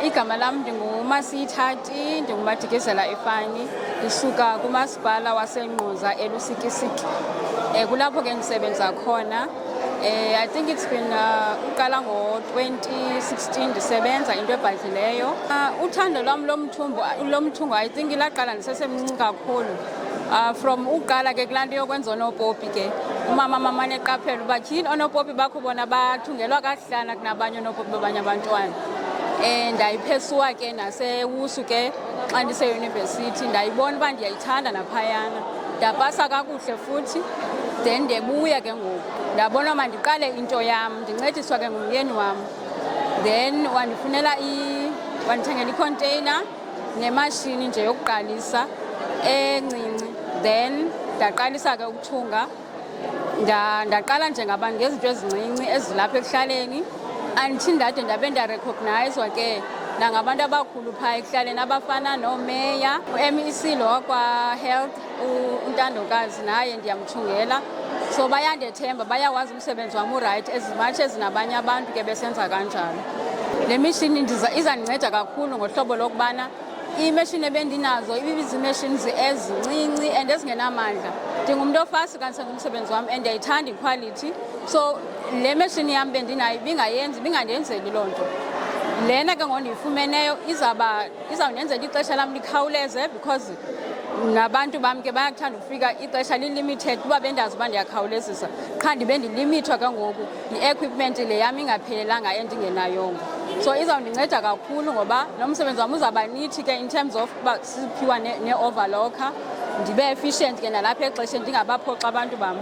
Igama lam ndinguMasiyithati, ndinguMadikizela Ifani, ndisuka kumasipala waseNgquza eLusikisiki. Kulapho ke ndisebenza khona. I think it's been uqala ngo-2016 ndisebenza into ebhadlileyo. Uthando lwam lomthungo I think laqala ndisesemncinci kakhulu. From uqala ke kulaa nto yokwenza oonopopi ke umama mamane eqaphela uba tyhini oonopopi bakho bona bathungelwa kakuhlana kunabanye oonopopi babanye abantwana. Ndayiphesuwa ke nasewusu ke xa ndiseyunivesithi, ndayibona uba ndiyayithanda naphayana, ndapasa kakuhle futhi. Then ndibuya ke ngoku ndabona mandiqale into yam, ndincediswa ke ngumyeni wam. Then wandithengela ikhonteyina nemashini nje yokuqalisa encinci. Then ndaqalisa ke ukuthunga, ndaqala njengabantu ngezinto ezincinci ezilapha ekuhlaleni, until ndade ndabe ndarecognizwa ke nangabantu abakhulu phaa ekuhlaleni abafana noomeya, u-MEC lo wakwa-Health, untandokazi naye ndiyamthungela. So bayandethemba, bayawazi umsebenzi wam urayithi as much as nabanye abantu ke besenza kanjalo. Le mishini izandinceda kakhulu ngohlobo lokubana iimeshini ebendinazo ibiziimeshini ezincinci and ezingenamandla. Ndingumntu ofasi kansenga umsebenzi wam and ndiyayithanda iquality. So le meshini yam bendinayo ibingandenzeli loo nto. Lena ke ngondiyifumeneyo izawundenzela ixesha lam likhawuleze, because nabantu bam ke bayakuthanda ukufika ixesha li-limited kuba bendazi uba ndiyakhawulezisa. Qha ndibe ndilimithwa ke ngoku yi-equipment le yam ingaphelelanga endingenayongo. So izawundinceda kakhulu ngoba nomsebenzi wam uzawuba nithi ke in terms of uba siphiwa ne-overlocker, ndibe efficient ke nalapha exesheni ndingabaphoxa abantu bam.